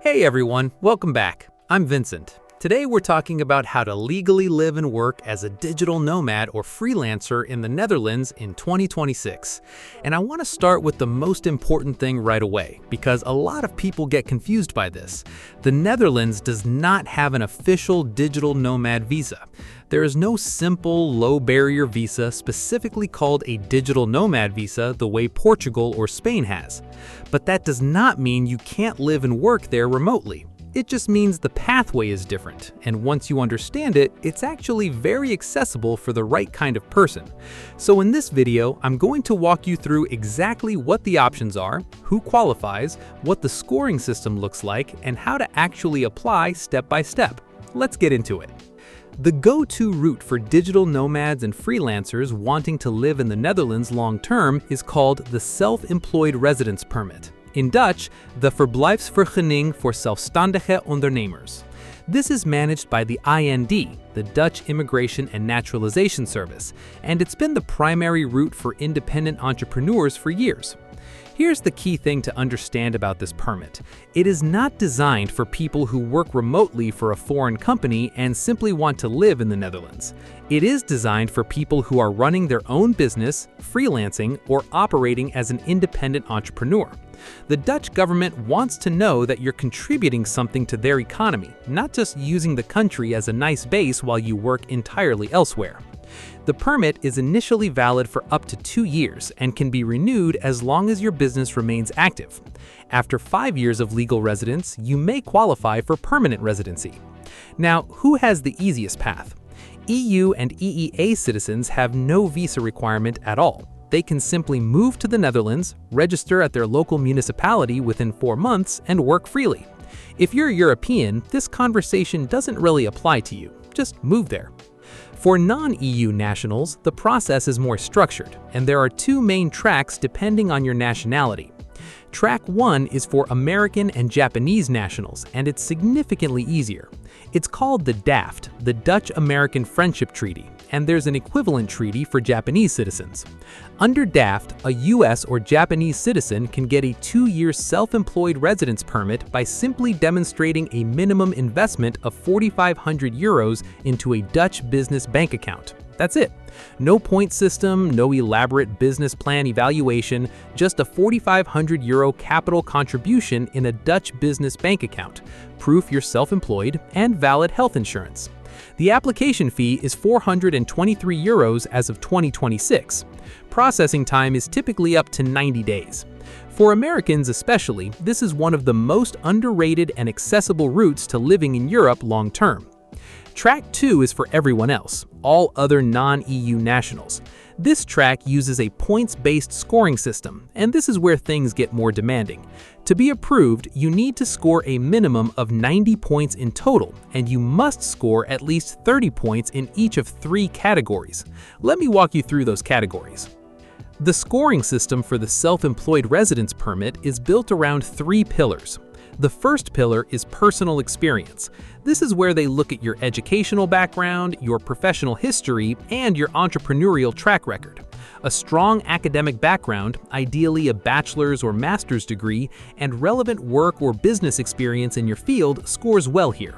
Hey everyone, welcome back. I'm Vincent. Today we're talking about how to legally live and work as a digital nomad or freelancer in the Netherlands in 2026. And I want to start with the most important thing right away, because a lot of people get confused by this. The Netherlands does not have an official digital nomad visa. There is no simple, low-barrier visa specifically called a digital nomad visa the way Portugal or Spain has. But that does not mean you can't live and work there remotely. It just means the pathway is different, and once you understand it, it's actually very accessible for the right kind of person. So in this video, I'm going to walk you through exactly what the options are, who qualifies, what the scoring system looks like, and how to actually apply step by step. Let's get into it. The go-to route for digital nomads and freelancers wanting to live in the Netherlands long-term is called the Self-Employed Residence Permit. In Dutch, the Verblijfsvergunning voor zelfstandige ondernemers. This is managed by the IND, the Dutch Immigration and Naturalization Service, and it's been the primary route for independent entrepreneurs for years. Here's the key thing to understand about this permit. It is not designed for people who work remotely for a foreign company and simply want to live in the Netherlands. It is designed for people who are running their own business, freelancing, or operating as an independent entrepreneur. The Dutch government wants to know that you're contributing something to their economy, not just using the country as a nice base while you work entirely elsewhere. The permit is initially valid for up to 2 years and can be renewed as long as your business remains active. After 5 years of legal residence, you may qualify for permanent residency. Now, who has the easiest path? EU and EEA citizens have no visa requirement at all. They can simply move to the Netherlands, register at their local municipality within 4 months, and work freely. If you're European, this conversation doesn't really apply to you. Just move there. For non-EU nationals, the process is more structured, and there are 2 main tracks depending on your nationality. Track 1 is for American and Japanese nationals, and it's significantly easier. It's called the DAFT, the Dutch-American Friendship Treaty, and there's an equivalent treaty for Japanese citizens. Under DAFT, a US or Japanese citizen can get a 2-year self-employed residence permit by simply demonstrating a minimum investment of 4,500 euros into a Dutch business bank account. That's it. No point system, no elaborate business plan evaluation, just a 4,500 euro capital contribution in a Dutch business bank account, proof you're self-employed, and valid health insurance. The application fee is 423 euros as of 2026. Processing time is typically up to 90 days. For Americans especially, this is one of the most underrated and accessible routes to living in Europe long-term. Track 2 is for everyone else, all other non-EU nationals. This track uses a points-based scoring system, and this is where things get more demanding. To be approved, you need to score a minimum of 90 points in total, and you must score at least 30 points in each of 3 categories. Let me walk you through those categories. The scoring system for the self-employed residence permit is built around 3 pillars. The first pillar is personal experience. This is where they look at your educational background, your professional history, and your entrepreneurial track record. A strong academic background, ideally a bachelor's or master's degree, and relevant work or business experience in your field scores well here.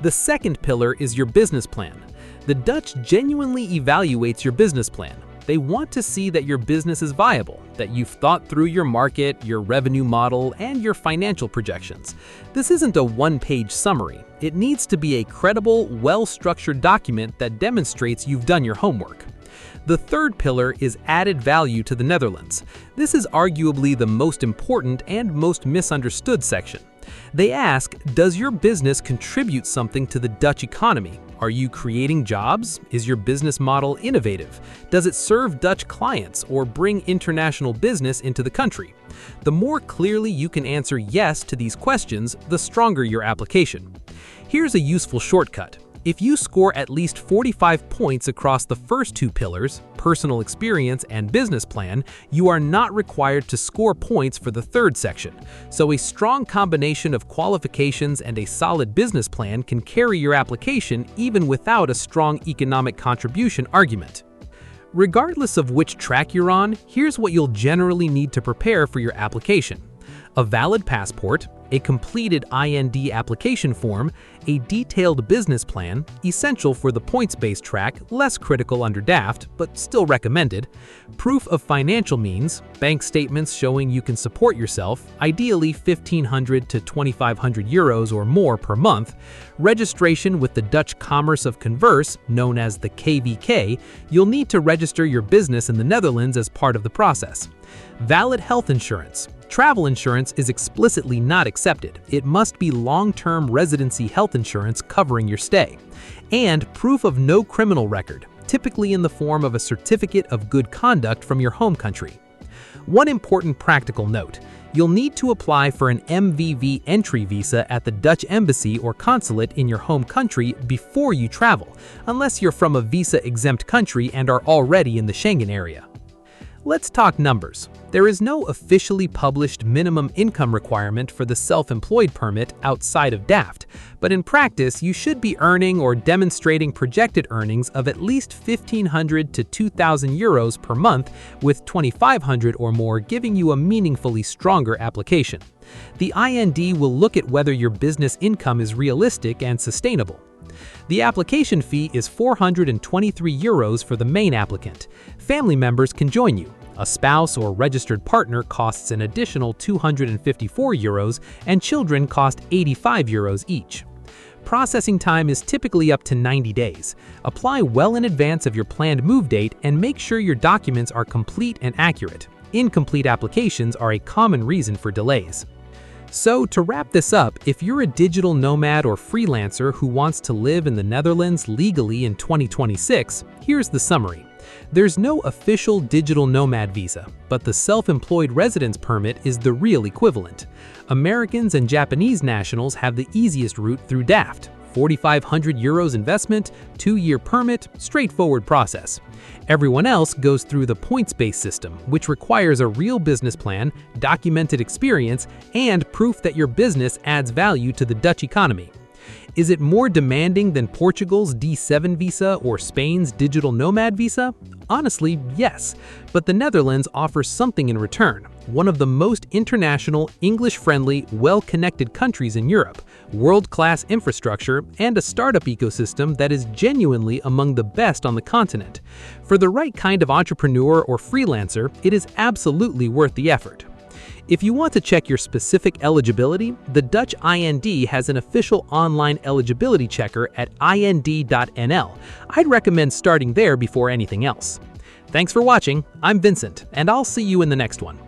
The second pillar is your business plan. The Dutch genuinely evaluates your business plan. They want to see that your business is viable, that you've thought through your market, your revenue model, and your financial projections. This isn't a one-page summary. It needs to be a credible, well-structured document that demonstrates you've done your homework. The third pillar is added value to the Netherlands. This is arguably the most important and most misunderstood section. They ask, does your business contribute something to the Dutch economy? Are you creating jobs? Is your business model innovative? Does it serve Dutch clients or bring international business into the country? The more clearly you can answer yes to these questions, the stronger your application. Here's a useful shortcut. If you score at least 45 points across the first 2 pillars, personal experience and business plan, you are not required to score points for the third section. So a strong combination of qualifications and a solid business plan can carry your application even without a strong economic contribution argument. Regardless of which track you're on, here's what you'll generally need to prepare for your application. A valid passport, a completed IND application form, a detailed business plan, essential for the points-based track, less critical under DAFT, but still recommended, proof of financial means, bank statements showing you can support yourself, ideally 1,500 to 2,500 euros or more per month, registration with the Dutch Commerce of Converse, known as the KVK. You'll need to register your business in the Netherlands as part of the process. Valid health insurance. Travel insurance is explicitly not accepted. It must be long-term residency health insurance covering your stay. And proof of no criminal record, typically in the form of a certificate of good conduct from your home country. One important practical note: you'll need to apply for an MVV entry visa at the Dutch embassy or consulate in your home country before you travel, unless you're from a visa-exempt country and are already in the Schengen area. Let's talk numbers. There is no officially published minimum income requirement for the self-employed permit outside of DAFT, but in practice, you should be earning or demonstrating projected earnings of at least 1,500 to 2,000 euros per month, with 2,500 or more giving you a meaningfully stronger application. The IND will look at whether your business income is realistic and sustainable. The application fee is 423 euros for the main applicant. Family members can join you. A spouse or registered partner costs an additional 254 euros, and children cost 85 euros each. Processing time is typically up to 90 days. Apply well in advance of your planned move date and make sure your documents are complete and accurate. Incomplete applications are a common reason for delays. So, to wrap this up, if you're a digital nomad or freelancer who wants to live in the Netherlands legally in 2026, here's the summary. There's no official digital nomad visa, but the self-employed residence permit is the real equivalent. Americans and Japanese nationals have the easiest route through DAFT. 4,500 euros investment, 2-year permit, straightforward process. Everyone else goes through the points-based system, which requires a real business plan, documented experience, and proof that your business adds value to the Dutch economy. Is it more demanding than Portugal's D7 visa or Spain's digital nomad visa? Honestly, yes, but the Netherlands offers something in return. One of the most international, English-friendly, well-connected countries in Europe, world-class infrastructure, and a startup ecosystem that is genuinely among the best on the continent. For the right kind of entrepreneur or freelancer, it is absolutely worth the effort. If you want to check your specific eligibility, the Dutch IND has an official online eligibility checker at ind.nl. I'd recommend starting there before anything else. Thanks for watching. I'm Vincent, and I'll see you in the next one.